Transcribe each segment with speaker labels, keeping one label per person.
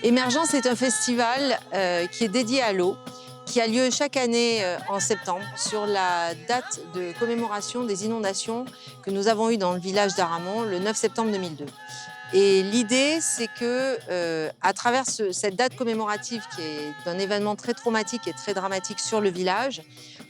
Speaker 1: Émergence est un festival qui est dédié à l'eau, qui a lieu chaque année en septembre sur la date de commémoration des inondations que nous avons eues dans le village d'Aramon le 9 septembre 2002. Et l'idée, c'est que, à travers cette date commémorative qui est un événement très traumatique et très dramatique sur le village,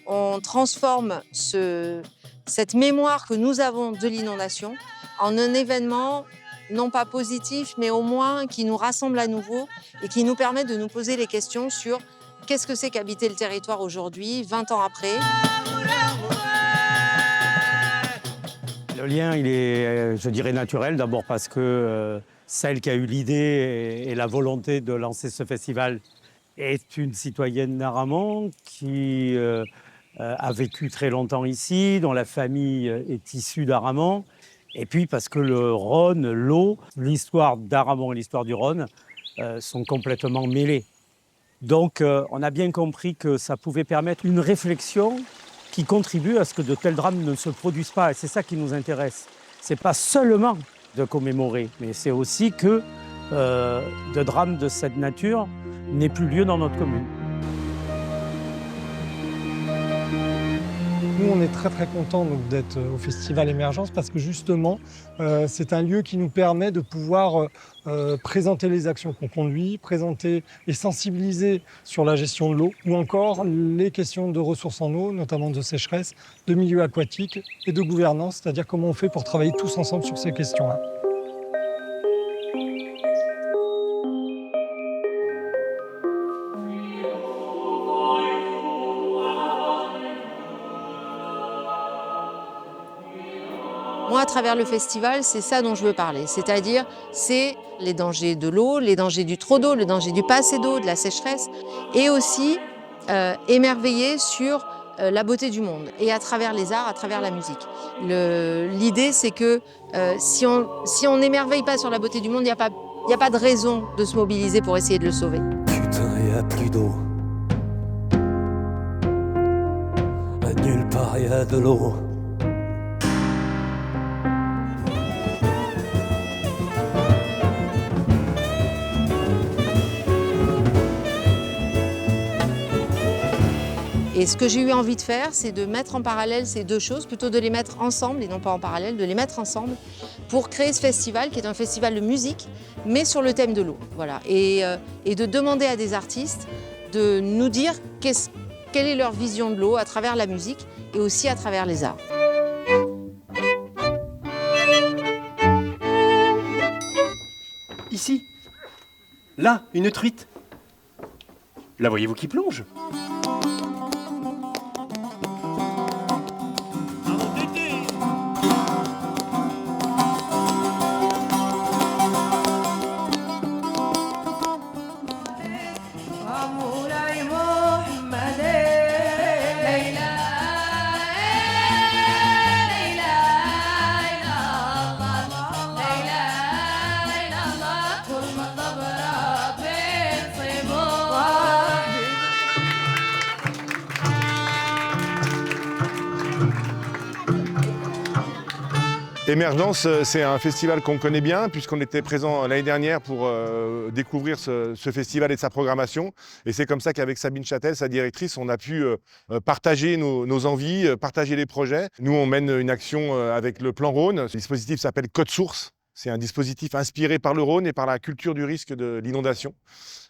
Speaker 1: on transforme cette mémoire que nous avons de l'inondation en un événement non pas positif, mais au moins qui nous rassemble à nouveau et qui nous permet de nous poser les questions sur qu'est-ce que c'est qu'habiter le territoire aujourd'hui, 20 ans après.
Speaker 2: Le lien, il est, je dirais, naturel. D'abord parce que celle qui a eu l'idée et la volonté de lancer ce festival est une citoyenne d'Aramon qui a vécu très longtemps ici, dont la famille est issue d'Aramon. Et puis parce que le Rhône, l'eau, l'histoire d'Aramon et l'histoire du Rhône sont complètement mêlées. Donc on a bien compris que ça pouvait permettre une réflexion qui contribue à ce que de tels drames ne se produisent pas. Et c'est ça qui nous intéresse. Ce n'est pas seulement de commémorer, mais c'est aussi que de drames de cette nature n'aient plus lieu dans notre commune.
Speaker 3: Nous, on est très contents d'être au Festival Émergence parce que justement, c'est un lieu qui nous permet de pouvoir présenter les actions qu'on conduit, présenter et sensibiliser sur la gestion de l'eau ou encore les questions de ressources en eau, notamment de sécheresse, de milieux aquatiques et de gouvernance, c'est-à-dire comment on fait pour travailler tous ensemble sur ces questions-là.
Speaker 1: Moi, à travers le festival, c'est ça dont je veux parler. C'est-à-dire, c'est les dangers de l'eau, les dangers du trop d'eau, le danger du pas assez d'eau, de la sécheresse, et aussi émerveiller sur la beauté du monde, et à travers les arts, à travers la musique. L'idée, c'est que si on n'émerveille pas sur la beauté du monde, il n'y a pas de raison de se mobiliser pour essayer de le sauver.
Speaker 4: Putain, il n'y a plus d'eau. Nulle part, il y a de l'eau.
Speaker 1: Et ce que j'ai eu envie de faire, c'est de mettre en parallèle ces deux choses, plutôt de les mettre ensemble et non pas en parallèle, de les mettre ensemble pour créer ce festival qui est un festival de musique, mais sur le thème de l'eau. Voilà. Et de demander à des artistes de nous dire quelle est leur vision de l'eau à travers la musique et aussi à travers les arts.
Speaker 5: Ici, là, une truite. La voyez-vous qui plonge ?
Speaker 6: Émergence, c'est un festival qu'on connaît bien puisqu'on était présent l'année dernière pour découvrir ce festival et sa programmation. Et c'est comme ça qu'avec Sabine Châtel, sa directrice, on a pu partager nos envies, partager les projets. Nous, on mène une action avec le Plan Rhône. Ce dispositif s'appelle Code Source. C'est un dispositif inspiré par le Rhône et par la culture du risque de l'inondation.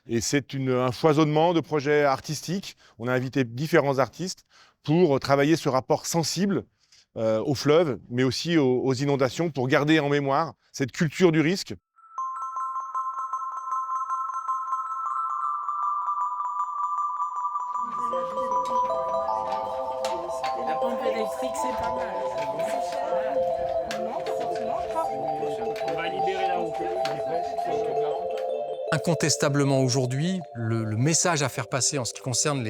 Speaker 6: Et c'est un foisonnement de projets artistiques. On a invité différents artistes pour travailler ce rapport sensible aux fleuves, mais aussi aux inondations, pour garder en mémoire cette culture du risque.
Speaker 7: La pompe électrique, c'est pas mal. On va libérer la haute.
Speaker 8: Incontestablement aujourd'hui, le message à faire passer en ce qui concerne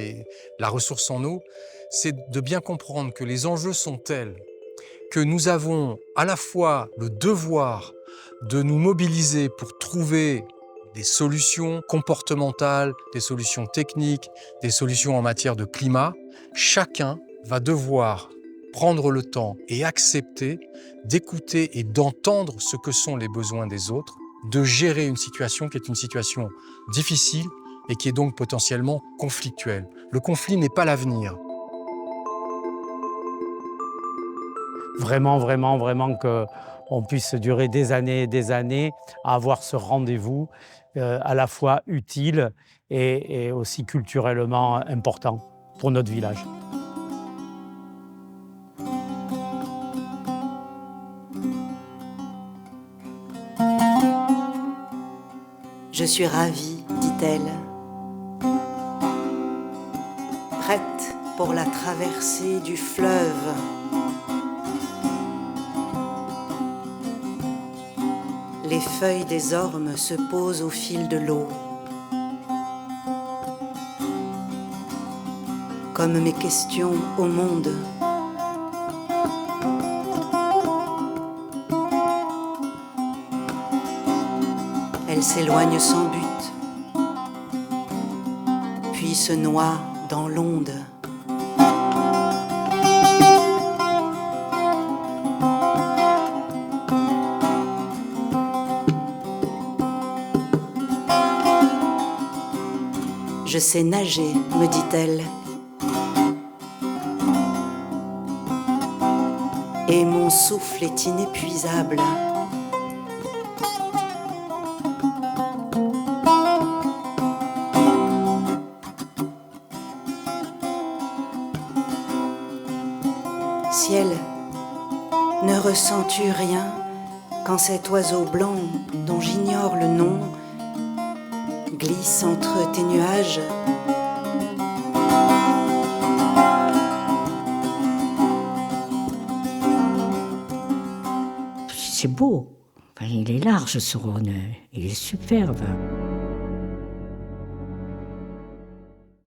Speaker 8: la ressource en eau, c'est de bien comprendre que les enjeux sont tels que nous avons à la fois le devoir de nous mobiliser pour trouver des solutions comportementales, des solutions techniques, des solutions en matière de climat. Chacun va devoir prendre le temps et accepter d'écouter et d'entendre ce que sont les besoins des autres de gérer une situation qui est une situation difficile et qui est donc potentiellement conflictuelle. Le conflit n'est pas l'avenir.
Speaker 2: Vraiment, qu'on puisse durer des années et des années à avoir ce rendez-vous à la fois utile et aussi culturellement important pour notre village.
Speaker 9: Je suis ravie, dit-elle, prête pour la traversée du fleuve. Les feuilles des ormes se posent au fil de l'eau, comme mes questions au monde. Elle s'éloigne sans but, puis se noie dans l'onde. Je sais nager, me dit-elle, et mon souffle est inépuisable. Ciel, ne ressens-tu rien quand cet oiseau blanc, dont j'ignore le nom, glisse entre tes nuages?
Speaker 10: C'est beau, enfin, il est large ce Rhône, il est superbe.